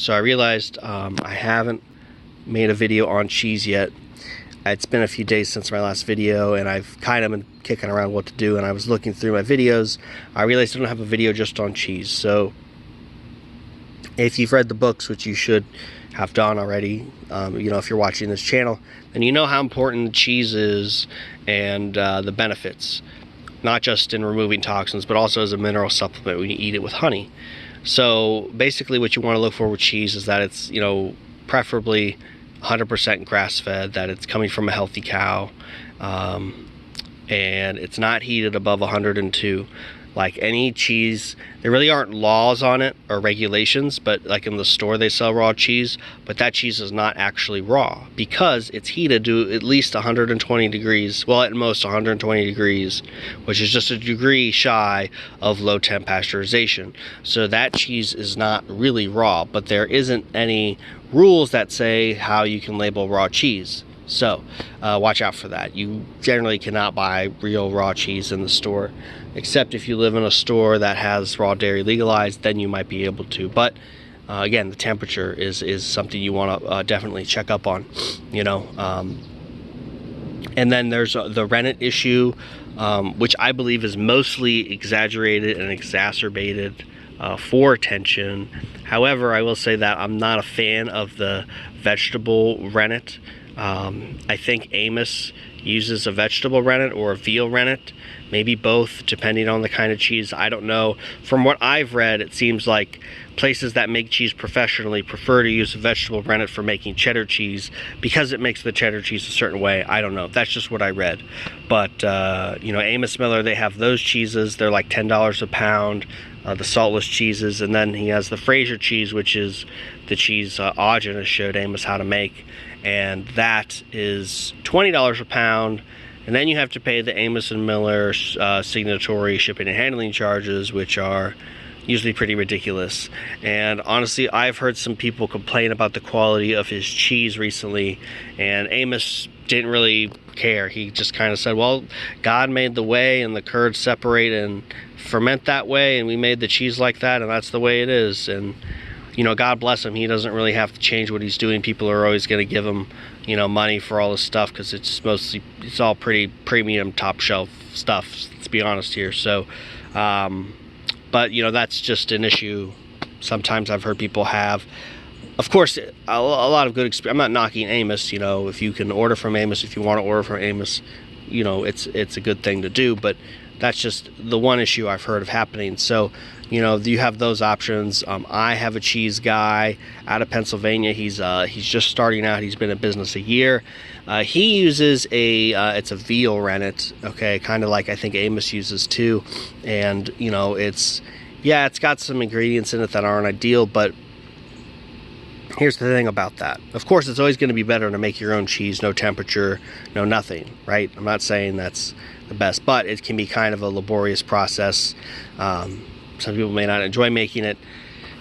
So I realized I haven't made a video on cheese yet. It's been a few days since my last video, and I've kind of been kicking around what to do, and I was looking through my videos. I realized I don't have a video just on cheese. So if you've read the books, which you should have done already, you know, if you're watching this channel, then you know how important cheese is and the benefits, not just in removing toxins, but also as a mineral supplement when you eat it with honey. So basically what you want to look for with cheese is that it's, you know, preferably 100% grass-fed, that it's coming from a healthy cow, and it's not heated above 102. Like any cheese, there really aren't laws on it or regulations, but like in the store they sell raw cheese, but that cheese is not actually raw because it's heated to at least 120 degrees, well at most 120 degrees, which is just a degree shy of low temp pasteurization. So that cheese is not really raw, but there isn't any rules that say how you can label raw cheese. So watch out for that. You generally cannot buy real raw cheese in the store, except if you live in a store that has raw dairy legalized, then you might be able to. But again, the temperature is something you want to definitely check up on, you know. And then there's the rennet issue, which I believe is mostly exaggerated and exacerbated for attention. However, I will say that I'm not a fan of the vegetable rennet. I think Amos uses a vegetable rennet or a veal rennet, maybe both, depending on the kind of cheese. I don't know. From what I've read, it seems like places that make cheese professionally prefer to use a vegetable rennet for making cheddar cheese because it makes the cheddar cheese a certain way. I don't know. That's just what I read. But, you know, Amos Miller, they have those cheeses. They're like $10 a pound, the saltless cheeses. And then he has the Fraser cheese, which is the cheese Ogden has showed Amos how to make. And that is $20 a pound. And then you have to pay the Amos and Miller signatory shipping and handling charges, which are usually pretty ridiculous. And honestly, I've heard some people complain about the quality of his cheese recently, and Amos didn't really care. He just kind of said, well, God made the whey and the curds separate and ferment that way, and we made the cheese like that, and that's the way it is. And you know, God bless him, he doesn't really have to change what he's doing. People are always going to give him, you know, money for all this stuff because it's mostly, it's all pretty premium top shelf stuff, let's be honest here. So but you know, that's just an issue sometimes I've heard people have. Of course, a lot of good experience. I'm not knocking Amos, you know, if you can order from Amos, if you want to order from Amos, you know, it's a good thing to do, but that's just the one issue I've heard of happening. So, you know, you have those options. I have a cheese guy out of Pennsylvania. He's just starting out. He's been in business a year. He uses it's a veal rennet, okay, kind of like I think Amos uses too. And, you know, it's got some ingredients in it that aren't ideal, but here's the thing about that. Of course, it's always going to be better to make your own cheese, no temperature, no nothing, right? I'm not saying that's the best, but it can be kind of a laborious process. Some people may not enjoy making it.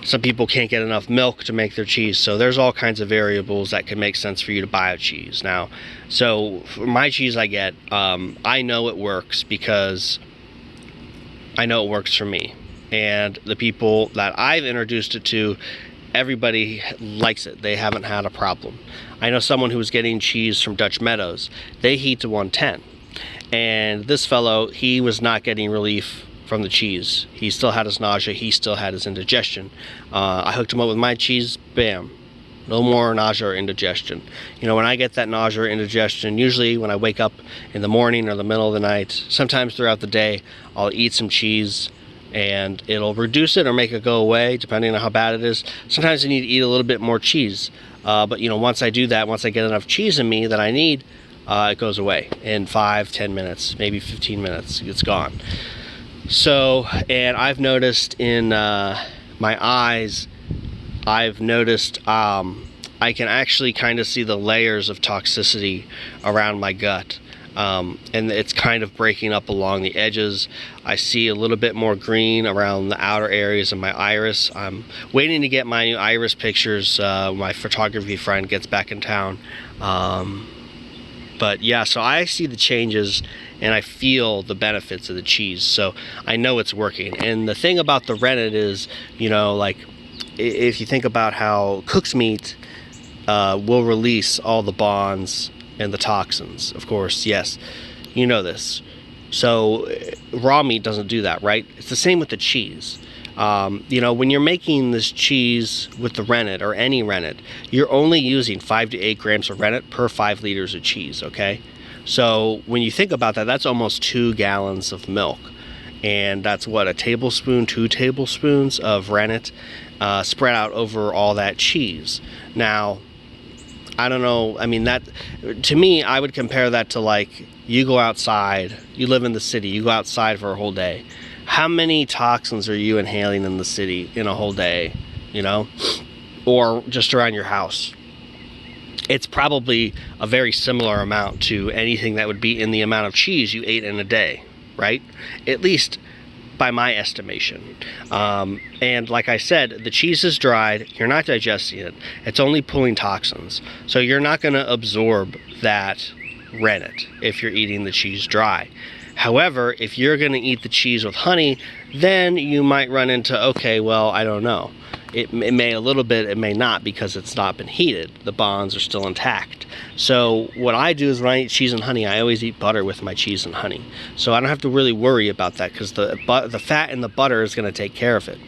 Some people can't get enough milk to make their cheese. So there's all kinds of variables that can make sense for you to buy a cheese. Now, so for my cheese I get, I know it works because I know it works for me. And the people that I've introduced it to, everybody likes it. They haven't had a problem. I know someone who was getting cheese from Dutch Meadows. They heat to 110. And this fellow, he was not getting relief from the cheese. He still had his nausea. He still had his indigestion. I hooked him up with my cheese. Bam. No more nausea or indigestion. You know, when I get that nausea or indigestion, usually when I wake up in the morning or the middle of the night, sometimes throughout the day, I'll eat some cheese and it'll reduce it or make it go away, depending on how bad it is. Sometimes I need to eat a little bit more cheese. But, you know, once I do that, once I get enough cheese in me that I need, it goes away in 5-10 minutes, maybe 15 minutes. It's gone. So, and I've noticed in my eyes, I've noticed I can actually kind of see the layers of toxicity around my gut. And it's kind of breaking up along the edges. I see a little bit more green around the outer areas of my iris. I'm waiting to get my new iris pictures. My photography friend gets back in town. But yeah, so I see the changes and I feel the benefits of the cheese. So I know it's working. And the thing about the rennet is, you know, like if you think about how cooked meat will release all the bonds and the toxins, of course, yes, you know this. So raw meat doesn't do that, right? It's the same with the cheese. When you're making this cheese with the rennet or any rennet, you're only using 5 to 8 grams of rennet per 5 liters of cheese, okay? So when you think about that, that's almost 2 gallons of milk. And that's what, a tablespoon, 2 tablespoons of rennet spread out over all that cheese. Now, I don't know, I mean, that, to me, I would compare that to like, you go outside, you live in the city, you go outside for a whole day. How many toxins are you inhaling in the city in a whole day, or just around your house? It's probably a very similar amount to anything that would be in the amount of cheese you ate in a day, right? At least by my estimation. And like I said, the cheese is dried, you're not digesting it, it's only pulling toxins. So you're not going to absorb that rennet if you're eating the cheese dry. However, if you're going to eat the cheese with honey, then you might run into, okay, well, I don't know. It may a little bit, it may not, because it's not been heated. The bonds are still intact. So what I do is when I eat cheese and honey, I always eat butter with my cheese and honey. So I don't have to really worry about that, because the fat in the butter is going to take care of it.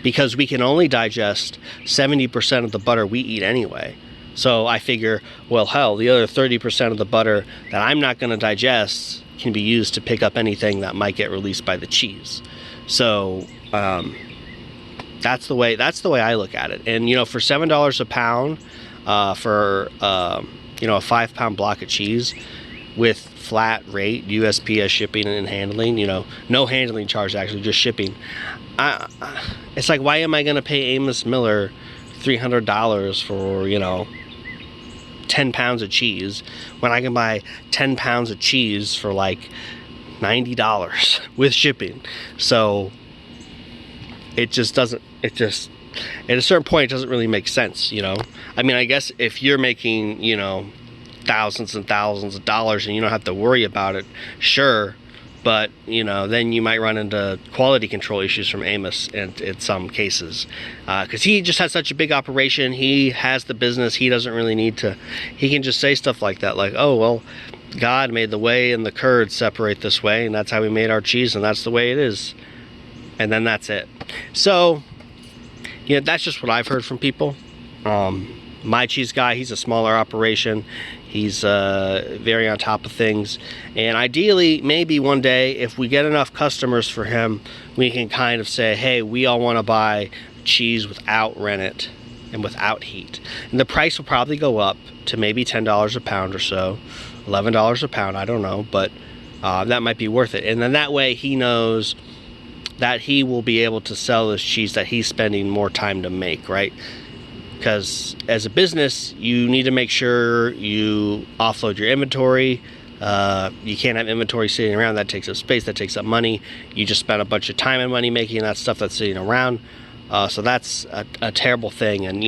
Because we can only digest 70% of the butter we eat anyway. So I figure, well, hell, the other 30% of the butter that I'm not going to digest can be used to pick up anything that might get released by the cheese. So that's the way I look at it. And for $7 a pound for a 5-pound block of cheese with flat rate USPS shipping and handling, no handling charge, actually just shipping, it's like, why am I going to pay Amos Miller $300 for 10 pounds of cheese when I can buy 10 pounds of cheese for like $90 with shipping? So it just doesn't, at a certain point, it doesn't really make sense, I mean, I guess if you're making, thousands and thousands of dollars and you don't have to worry about it, sure. But, then you might run into quality control issues from Amos in some cases. Because he just has such a big operation. He has the business. He doesn't really need to. He can just say stuff like that. Like, oh, well, God made the whey and the curd separate this way. And that's how we made our cheese. And that's the way it is. And then that's it. So, that's just what I've heard from people. My cheese guy, he's a smaller operation. He's very on top of things. And ideally, maybe one day, if we get enough customers for him, we can kind of say, hey, we all want to buy cheese without rennet and without heat. And the price will probably go up to maybe $10 a pound or so, $11 a pound, I don't know, but that might be worth it. And then that way he knows that he will be able to sell this cheese that he's spending more time to make, right? Because as a business, you need to make sure you offload your inventory. You can't have inventory sitting around. That takes up space, that takes up money. You just spend a bunch of time and money making that stuff that's sitting around. So that's a terrible thing, and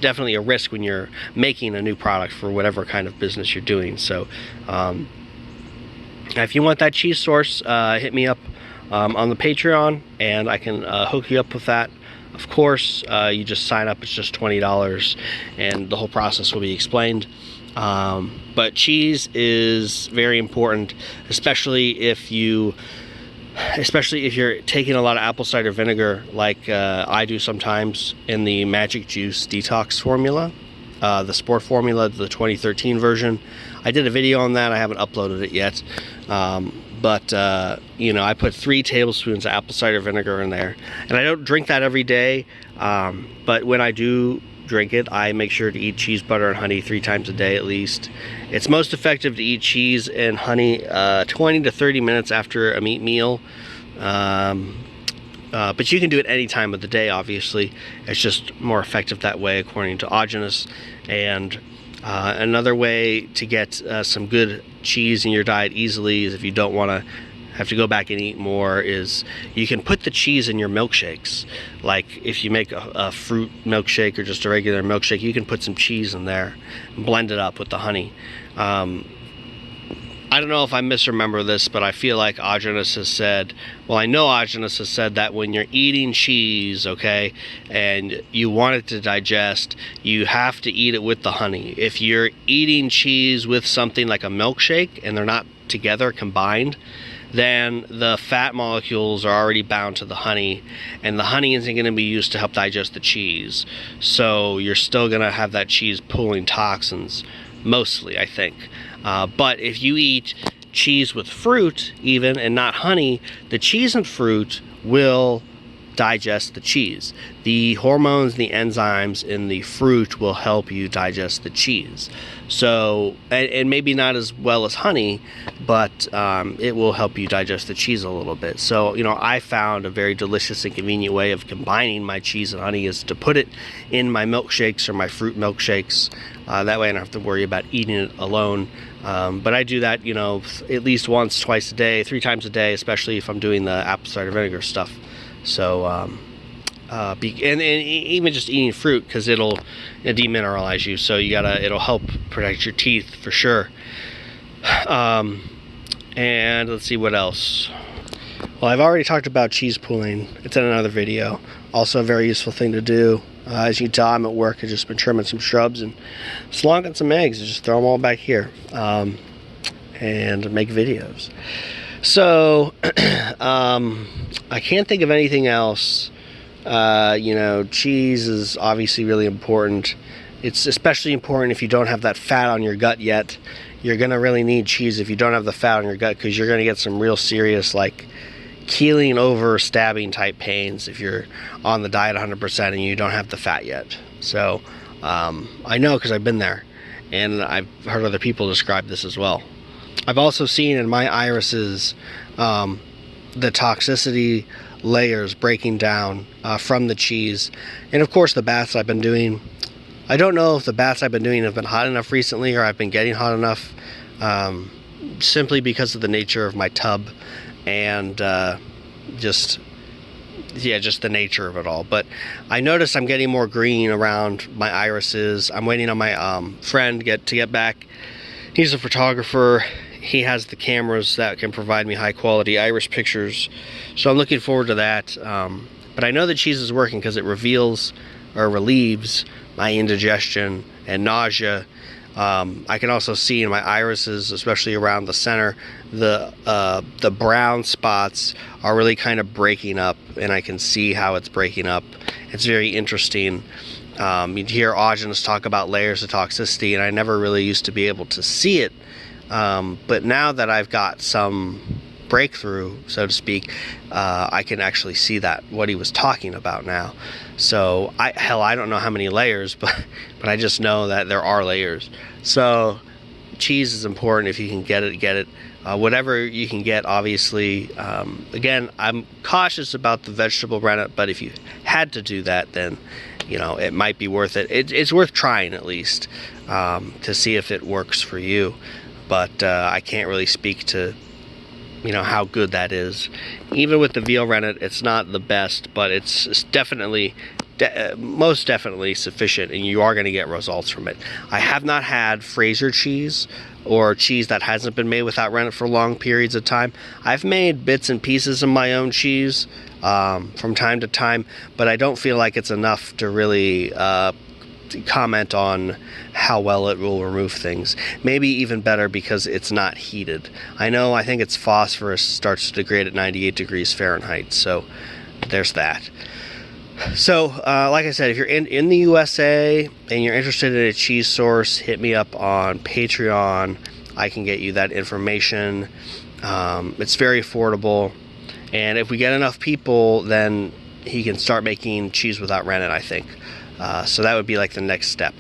definitely a risk when you're making a new product for whatever kind of business you're doing. So if you want that cheese source, hit me up on the Patreon, and I can hook you up with that. Of course, you just sign up. It's just $20, and the whole process will be explained. But cheese is very important, especially if you're taking a lot of apple cider vinegar, like I do sometimes in the Magic Juice Detox formula, the Sport formula, the 2013 version. I did a video on that. I haven't uploaded it yet. But I put 3 tablespoons of apple cider vinegar in there, and I don't drink that every day, but when I do drink it, I make sure to eat cheese, butter, and honey 3 times a day at least. It's most effective to eat cheese and honey 20 to 30 minutes after a meat meal, but you can do it any time of the day, obviously. It's just more effective that way, according to Ogenus. And another way to get some good cheese in your diet easily is, if you don't want to have to go back and eat more, is you can put the cheese in your milkshakes. Like if you make a fruit milkshake or just a regular milkshake, you can put some cheese in there and blend it up with the honey. I I don't know if I misremember this, but I feel like Audronus has said, well, I know Audronus has said that when you're eating cheese, okay, and you want it to digest, you have to eat it with the honey. If you're eating cheese with something like a milkshake and they're not together, combined, then the fat molecules are already bound to the honey, and the honey isn't going to be used to help digest the cheese. So you're still going to have that cheese pulling toxins, mostly, I think. But if you eat cheese with fruit, even, and not honey, the cheese and fruit will digest the cheese. The hormones, the enzymes in the fruit will help you digest the cheese. So, and maybe not as well as honey, but it will help you digest the cheese a little bit. So, you know, I found a very delicious and convenient way of combining my cheese and honey is to put it in my milkshakes or my fruit milkshakes. That way I don't have to worry about eating it alone. But I do that, you know, at least once, twice a day, 3 times a day, especially if I'm doing the apple cider vinegar stuff. So, and even just eating fruit, because it'll demineralize you, so it'll help protect your teeth for sure. And let's see what else. Well, I've already talked about cheese pooling. It's in another video. Also a very useful thing to do. As you can tell, I'm at work. I've just been trimming some shrubs and slogging some eggs. Just throw them all back here and make videos. So, I can't think of anything else. You know, cheese is obviously really important. It's especially important if you don't have that fat on your gut yet. You're going to really need cheese if you don't have the fat on your gut, because you're going to get some real serious, like, keeling over, stabbing type pains if you're on the diet 100% and you don't have the fat yet. So, I know because I've been there, and I've heard other people describe this as well. I've also seen in my irises the toxicity layers breaking down from the cheese. And of course the baths I've been doing, I don't know if the baths I've been doing have been hot enough recently, or I've been getting hot enough, simply because of the nature of my tub and just the nature of it all. But I notice I'm getting more green around my irises. I'm waiting on my friend to get back. He's a photographer. He has the cameras that can provide me high quality iris pictures, so I'm looking forward to that. But I know the cheese is working because it relieves my indigestion and nausea. I can also see in my irises, especially around the center, the brown spots are really kind of breaking up, and I can see how it's breaking up. It's very interesting. You'd hear Audronus talk about layers of toxicity, and I never really used to be able to see it. But now that I've got some breakthrough, so to speak, I can actually see what he was talking about now. So I don't know how many layers, but I just know that there are layers. So cheese is important. If you can get it. Whatever you can get, obviously. Again, I'm cautious about the vegetable rennet, but if you had to do that, then you know it might be worth it. It's worth trying at least to see if it works for you. But I can't really speak to, you know, how good that is. Even with the veal rennet, it's not the best, but it's definitely, most definitely sufficient, and you are going to get results from it. I have not had Fraser cheese, or cheese that hasn't been made without rennet for long periods of time. I've made bits and pieces of my own cheese from time to time, but I don't feel like it's enough to really comment on how well it will remove things. Maybe even better because it's not heated. I think its phosphorus starts to degrade at 98 degrees Fahrenheit, so there's that. So like I said, if you're in the USA and you're interested in a cheese source, hit me up on Patreon. I can get you that information. It's very affordable, and if we get enough people, then he can start making cheese without rennet, I think. So that would be like the next step.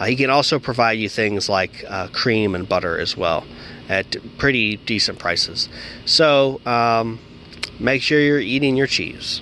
He can also provide you things like cream and butter as well at pretty decent prices. So make sure you're eating your cheese.